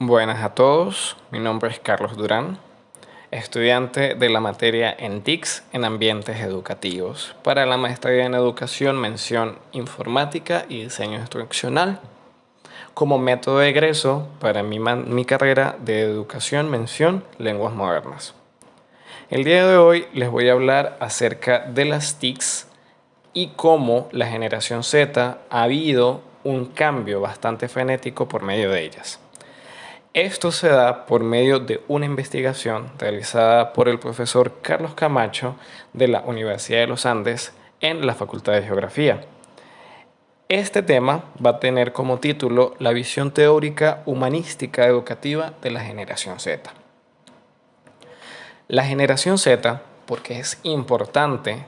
Buenas a todos, mi nombre es Carlos Durán, estudiante de la materia en TICS en ambientes educativos para la maestría en educación, mención informática y diseño instruccional, como método de egreso para mi carrera de educación, mención, lenguas modernas. El día de hoy les voy a hablar acerca de las TICS y cómo la generación Z ha habido un cambio bastante frenético por medio de ellas. Esto se da por medio de una investigación realizada por el profesor Carlos Camacho de la Universidad de los Andes en la Facultad de Geografía. Este tema va a tener como título la visión teórica humanística educativa de la generación Z. La generación Z, porque es importante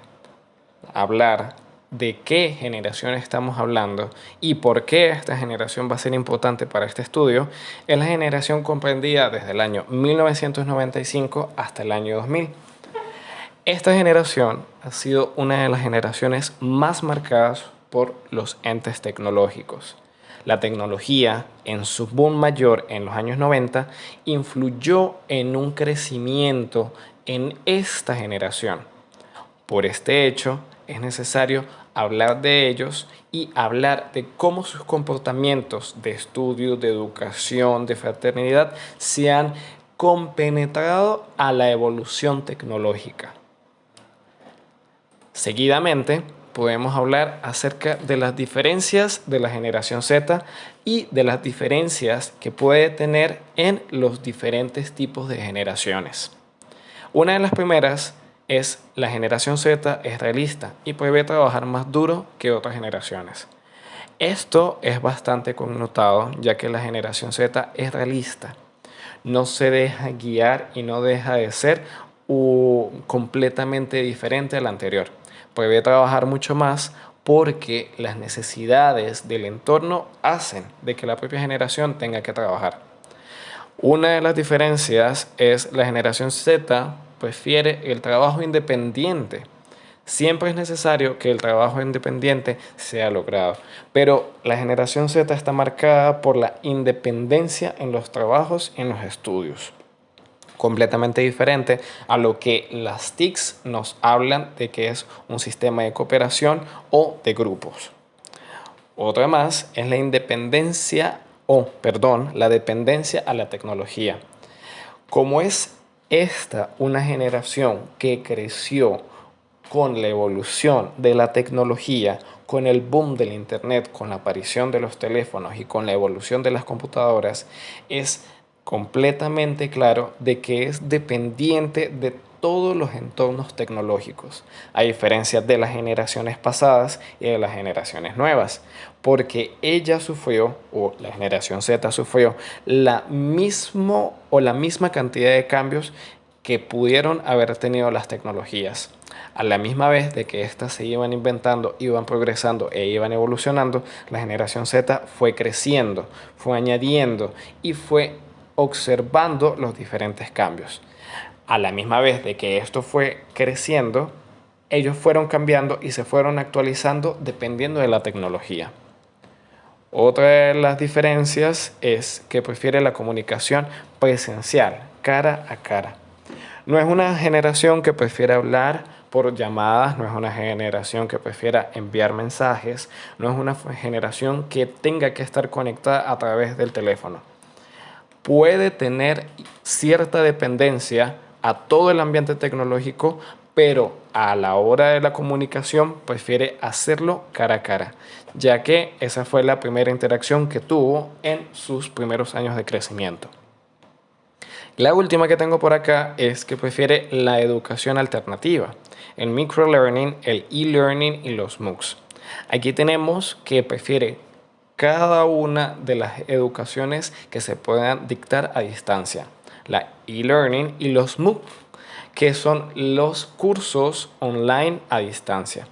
hablar de qué generación estamos hablando y por qué esta generación va a ser importante para este estudio, es la generación comprendida desde el año 1995 hasta el año 2000. Esta generación ha sido una de las generaciones más marcadas por los entes tecnológicos. La tecnología, en su boom mayor en los años 90, influyó en un crecimiento en esta generación. Por este hecho, es necesario hablar de ellos y hablar de cómo sus comportamientos de estudio, de educación, de fraternidad se han compenetrado a la evolución tecnológica. Seguidamente, podemos hablar acerca de las diferencias de la generación Z y de las diferencias que puede tener en los diferentes tipos de generaciones. Una de las primeras es la generación Z es realista y puede trabajar más duro que otras generaciones. Esto es bastante connotado ya que la generación Z es realista. No se deja guiar y no deja de ser completamente diferente a la anterior. Puede trabajar mucho más porque las necesidades del entorno hacen de que la propia generación tenga que trabajar. Una de las diferencias es la generación Z prefiere el trabajo independiente. Siempre es necesario que el trabajo independiente sea logrado, pero la generación Z está marcada por la independencia en los trabajos y en los estudios. Completamente diferente a lo que las TICs nos hablan de que es un sistema de cooperación o de grupos. Otra más es la la dependencia a la tecnología. Como es esta una generación que creció con la evolución de la tecnología, con el boom del internet, con la aparición de los teléfonos y con la evolución de las computadoras, es completamente claro de que es dependiente de todos los entornos tecnológicos, a diferencia de las generaciones pasadas y de las generaciones nuevas, porque ella sufrió, o la generación Z sufrió, la misma cantidad de cambios que pudieron haber tenido las tecnologías. A la misma vez de que éstas se iban inventando, iban progresando e iban evolucionando, la generación Z fue creciendo, fue añadiendo y fue observando los diferentes cambios. A la misma vez de que esto fue creciendo, ellos fueron cambiando y se fueron actualizando dependiendo de la tecnología. Otra de las diferencias es que prefiere la comunicación presencial, cara a cara. No es una generación que prefiera hablar por llamadas, no es una generación que prefiera enviar mensajes, no es una generación que tenga que estar conectada a través del teléfono. Puede tener cierta dependencia a todo el ambiente tecnológico, pero a la hora de la comunicación prefiere hacerlo cara a cara, ya que esa fue la primera interacción que tuvo en sus primeros años de crecimiento. La última que tengo por acá es que prefiere la educación alternativa, el microlearning, el e-learning y los MOOCs. Aquí tenemos que prefiere cada una de las educaciones que se puedan dictar a distancia, la e-learning y los MOOC, que son los cursos online a distancia.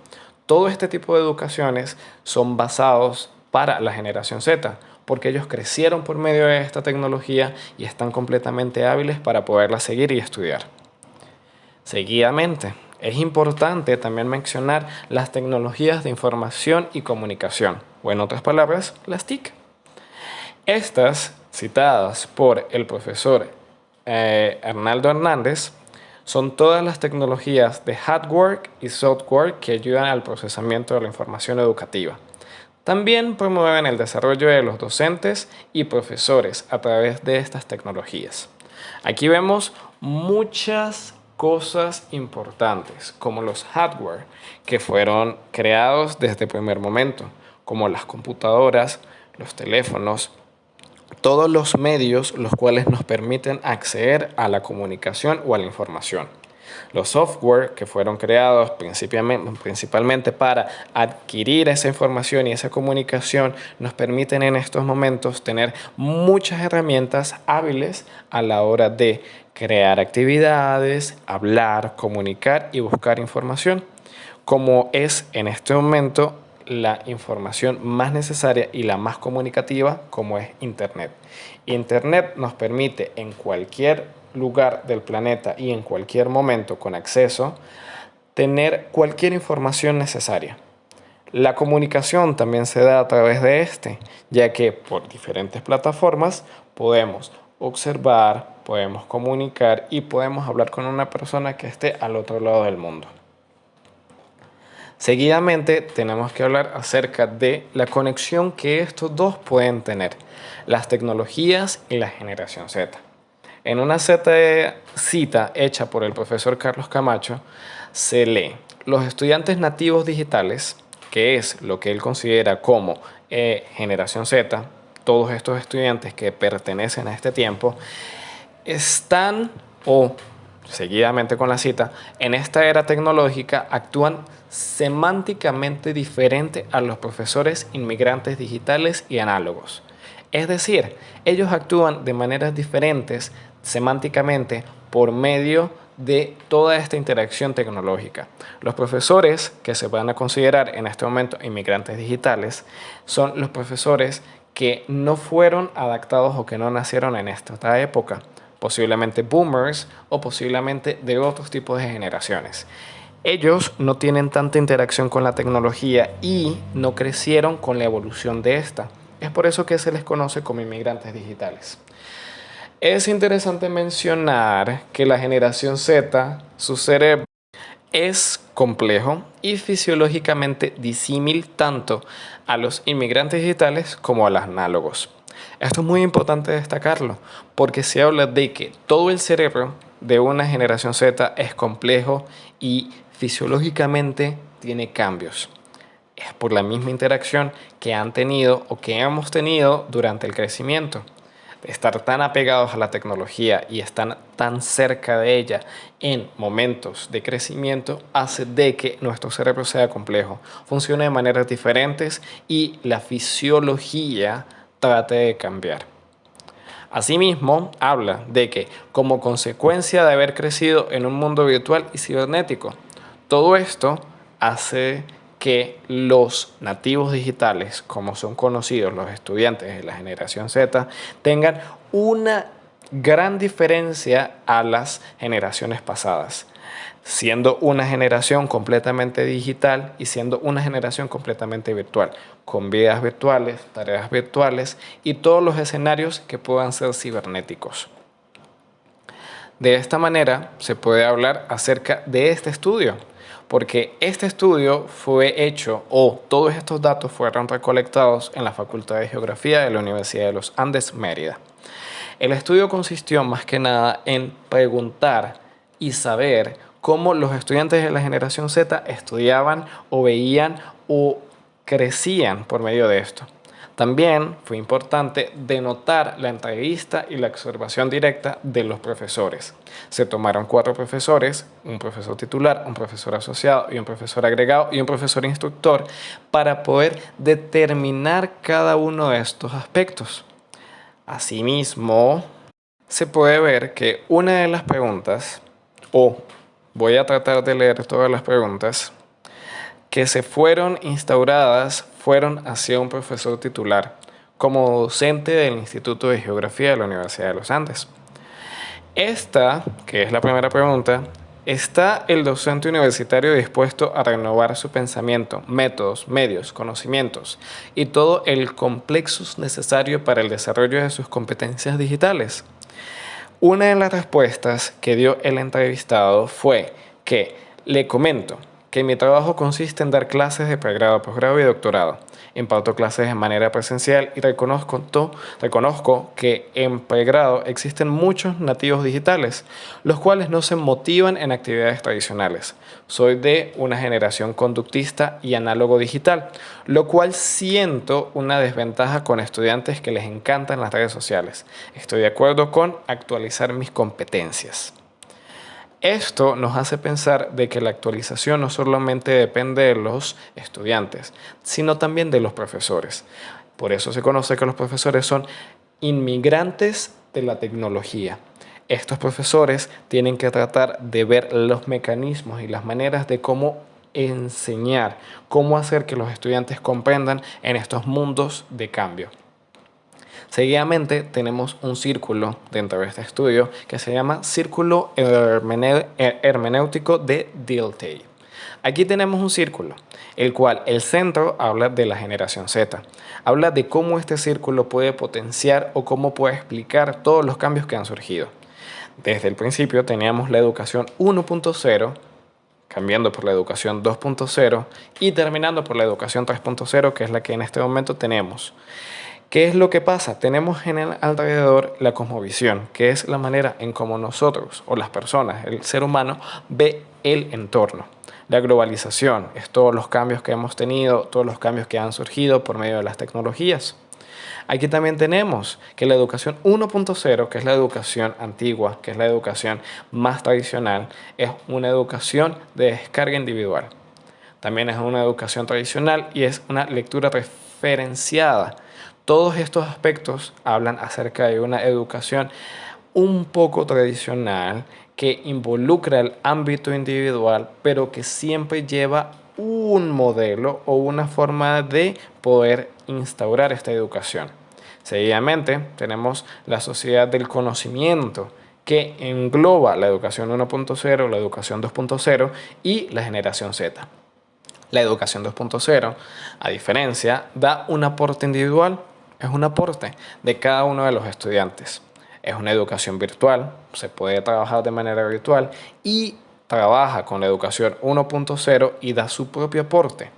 Todo este tipo de educaciones son basados para la generación Z, porque ellos crecieron por medio de esta tecnología y están completamente hábiles para poderla seguir y estudiar. Seguidamente, es importante también mencionar las tecnologías de información y comunicación, o en otras palabras, las TIC. Estas citadas por el profesor Arnaldo Hernández son todas las tecnologías de hardware y software que ayudan al procesamiento de la información educativa. También promueven el desarrollo de los docentes y profesores a través de estas tecnologías. Aquí vemos muchas cosas importantes, como los hardware, que fueron creados desde el primer momento, como las computadoras, los teléfonos, todos los medios los cuales nos permiten acceder a la comunicación o a la información. Los software que fueron creados principalmente para adquirir esa información y esa comunicación nos permiten en estos momentos tener muchas herramientas hábiles a la hora de crear actividades, hablar, comunicar y buscar información, como es en este momento la información más necesaria y la más comunicativa, como es Internet. Internet nos permite en cualquier lugar del planeta y en cualquier momento con acceso tener cualquier información necesaria. La comunicación también se da a través de ya que por diferentes plataformas podemos observar, podemos comunicar y podemos hablar con una persona que esté al otro lado del mundo. Seguidamente tenemos que hablar acerca de la conexión que estos dos pueden tener, las tecnologías y la generación Z. En una cita hecha por el profesor Carlos Camacho, se lee: los estudiantes nativos digitales, que es lo que él considera como generación Z, todos estos estudiantes que pertenecen a este tiempo, están, seguidamente con la cita, en esta era tecnológica actúan semánticamente diferente a los profesores inmigrantes digitales y análogos. Es decir, ellos actúan de maneras diferentes semánticamente por medio de toda esta interacción tecnológica. Los profesores que se van a considerar en este momento inmigrantes digitales son los profesores que no fueron adaptados o que no nacieron en esta época, posiblemente boomers o posiblemente de otros tipos de generaciones. Ellos no tienen tanta interacción con la tecnología y no crecieron con la evolución de esta. Es por eso que se les conoce como inmigrantes digitales. Es interesante mencionar que la generación Z, su cerebro es complejo y fisiológicamente disímil tanto a los inmigrantes digitales como a los análogos. Esto es muy importante destacarlo, porque se habla de que todo el cerebro de una generación Z es complejo y fisiológicamente tiene cambios. Es por la misma interacción que han tenido o que hemos tenido durante el crecimiento. Estar tan apegados a la tecnología y estar tan cerca de ella en momentos de crecimiento hace de que nuestro cerebro sea complejo, funcione de maneras diferentes y la fisiología trate de cambiar. Asimismo, habla de que como consecuencia de haber crecido en un mundo virtual y cibernético, todo esto hace que los nativos digitales, como son conocidos los estudiantes de la generación Z, tengan una gran diferencia a las generaciones pasadas, siendo una generación completamente digital y siendo una generación completamente virtual, con vidas virtuales, tareas virtuales y todos los escenarios que puedan ser cibernéticos. De esta manera se puede hablar acerca de este estudio, porque este estudio fue hecho todos estos datos fueron recolectados en la Facultad de Geografía de la Universidad de los Andes, Mérida. El estudio consistió más que nada en preguntar y saber cómo los estudiantes de la generación Z estudiaban o veían o crecían por medio de esto. También fue importante denotar la entrevista y la observación directa de los profesores. Se tomaron 4 profesores, un profesor titular, un profesor asociado y un profesor agregado y un profesor instructor para poder determinar cada uno de estos aspectos. Asimismo, se puede ver que una de las preguntas, voy a tratar de leer todas las preguntas, que se fueron instauradas fueron hacia un profesor titular como docente del Instituto de Geografía de la Universidad de los Andes. Esta, que es la primera pregunta, ¿Está el docente universitario dispuesto a renovar su pensamiento, métodos, medios, conocimientos y todo el complejo necesario para el desarrollo de sus competencias digitales? Una de las respuestas que dio el entrevistado fue que le comento que mi trabajo consiste en dar clases de pregrado, posgrado y doctorado. Imparto clases de manera presencial y reconozco que en pregrado existen muchos nativos digitales, los cuales no se motivan en actividades tradicionales. Soy de una generación conductista y análogo digital, lo cual siento una desventaja con estudiantes que les encantan las redes sociales. Estoy de acuerdo con actualizar mis competencias. Esto nos hace pensar de que la actualización no solamente depende de los estudiantes, sino también de los profesores. Por eso se conoce que los profesores son inmigrantes de la tecnología. Estos profesores tienen que tratar de ver los mecanismos y las maneras de cómo enseñar, cómo hacer que los estudiantes comprendan en estos mundos de cambio. Seguidamente tenemos un círculo dentro de este estudio que se llama Círculo Hermenéutico de Dilthey. Aquí tenemos un círculo, el cual el centro habla de la generación Z. Habla de cómo este círculo puede potenciar o cómo puede explicar todos los cambios que han surgido. Desde el principio teníamos la educación 1.0, cambiando por la educación 2.0 y terminando por la educación 3.0, que es la que en este momento tenemos. ¿Qué es lo que pasa? Tenemos en el alrededor la cosmovisión, que es la manera en cómo nosotros o las personas, el ser humano, ve el entorno. La globalización es todos los cambios que hemos tenido, todos los cambios que han surgido por medio de las tecnologías. Aquí también tenemos que la educación 1.0, que es la educación antigua, que es la educación más tradicional, es una educación de descarga individual. También es una educación tradicional y es una lectura referenciada. Todos estos aspectos hablan acerca de una educación un poco tradicional que involucra el ámbito individual, pero que siempre lleva un modelo o una forma de poder instaurar esta educación. Seguidamente tenemos la sociedad del conocimiento, que engloba la educación 1.0, la educación 2.0 y la generación Z. La educación 2.0, a diferencia, da un aporte individual, es un aporte de cada uno de los estudiantes. Es una educación virtual, se puede trabajar de manera virtual y trabaja con la educación 1.0 y da su propio aporte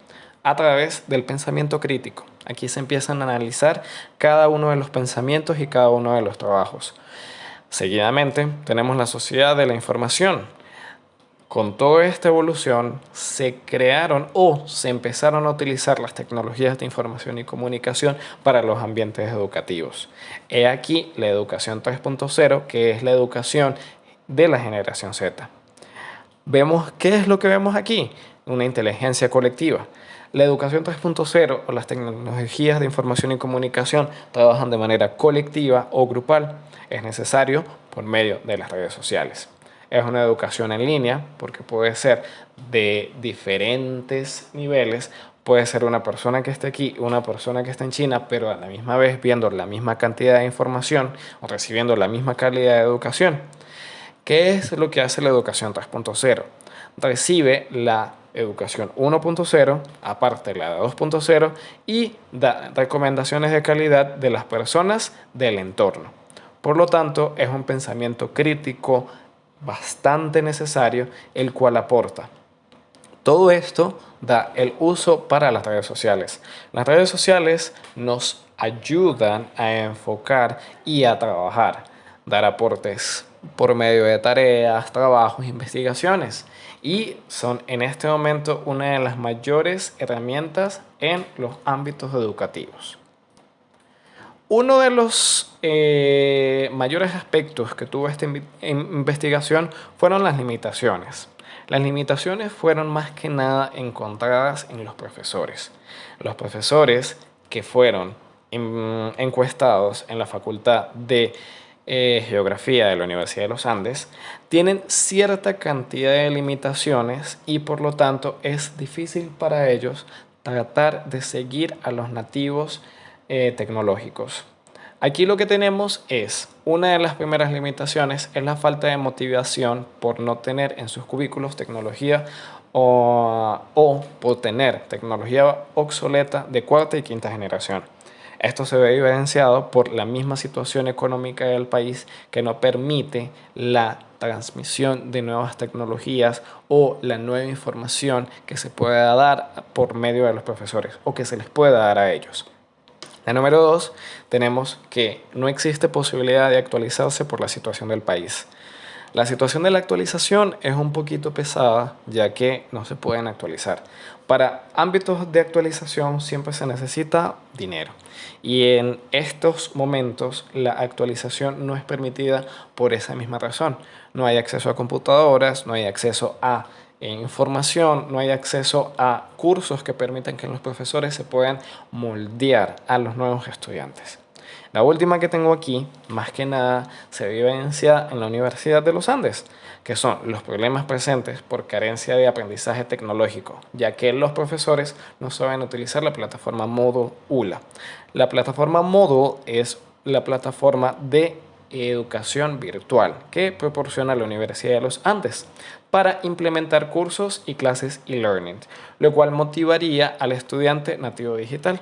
a través del pensamiento crítico. Aquí se empiezan a analizar cada uno de los pensamientos y cada uno de los trabajos. Seguidamente tenemos la sociedad de la información. Con toda esta evolución se crearon o se empezaron a utilizar las tecnologías de información y comunicación para los ambientes educativos. He aquí la educación 3.0, que es la educación de la generación Z. ¿Qué es lo que vemos aquí? Una inteligencia colectiva. La educación 3.0 o las tecnologías de información y comunicación trabajan de manera colectiva o grupal. Es necesario por medio de las redes sociales. Es una educación en línea porque puede ser de diferentes niveles. Puede ser una persona que esté aquí, una persona que está en China, pero a la misma vez viendo la misma cantidad de información o recibiendo la misma calidad de educación. ¿Qué es lo que hace la educación 3.0? Recibe la educación 1.0, aparte la 2.0 y da recomendaciones de calidad de las personas del entorno. Por lo tanto, es un pensamiento crítico bastante necesario, el cual aporta. Todo esto da el uso para las redes sociales. Las redes sociales nos ayudan a enfocar y a trabajar, dar aportes por medio de tareas, trabajos, investigaciones y son en este momento una de las mayores herramientas en los ámbitos educativos. Uno de los mayores aspectos que tuvo esta investigación fueron las limitaciones. Las limitaciones fueron más que nada encontradas en los profesores. Los profesores que fueron encuestados en la Facultad de Geografía de la Universidad de los Andes tienen cierta cantidad de limitaciones y por lo tanto es difícil para ellos tratar de seguir a los nativos tecnológicos. Aquí lo que tenemos es, una de las primeras limitaciones es la falta de motivación por no tener en sus cubículos tecnología o por tener tecnología obsoleta de cuarta y quinta generación. Esto se ve evidenciado por la misma situación económica del país que no permite la transmisión de nuevas tecnologías o la nueva información que se pueda dar por medio de los profesores o que se les pueda dar a ellos. La número 2, tenemos que no existe posibilidad de actualizarse por la situación del país. La situación de la actualización es un poquito pesada, ya que no se pueden actualizar. Para ámbitos de actualización siempre se necesita dinero. Y en estos momentos la actualización no es permitida por esa misma razón. No hay acceso a computadoras, no hay acceso a información, no hay acceso a cursos que permitan que los profesores se puedan moldear a los nuevos estudiantes. La última que tengo aquí, más que nada, se vivencia en la Universidad de los Andes, que son los problemas presentes por carencia de aprendizaje tecnológico, ya que los profesores no saben utilizar la plataforma Moodle ULA. La plataforma Moodle es la plataforma de educación virtual que proporciona la Universidad de los Andes para implementar cursos y clases e-learning, lo cual motivaría al estudiante nativo digital.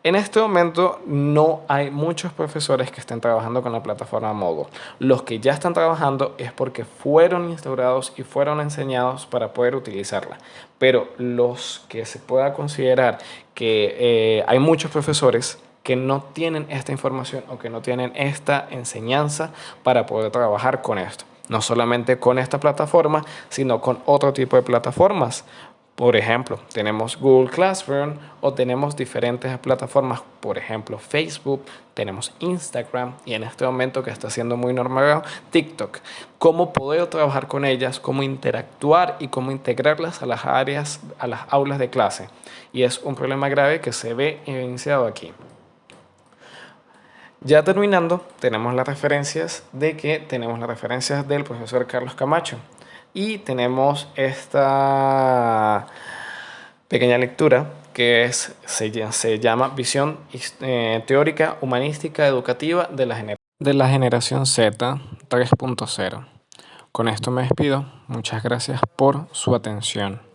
En este momento no hay muchos profesores que estén trabajando con la plataforma Moodle. Los que ya están trabajando es porque fueron instaurados y fueron enseñados para poder utilizarla. Pero los que se pueda considerar que hay muchos profesores que no tienen esta información o que no tienen esta enseñanza para poder trabajar con esto. No solamente con esta plataforma, sino con otro tipo de plataformas. Por ejemplo, tenemos Google Classroom o tenemos diferentes plataformas, por ejemplo, Facebook, tenemos Instagram y en este momento que está siendo muy normal, TikTok. Cómo poder trabajar con ellas, cómo interactuar y cómo integrarlas a las áreas, a las aulas de clase. Y es un problema grave que se ve evidenciado aquí. Ya terminando, tenemos las referencias del profesor Carlos Camacho y tenemos esta pequeña lectura que se llama Visión teórica, humanística, educativa de la generación Z 3.0. Con esto me despido. Muchas gracias por su atención.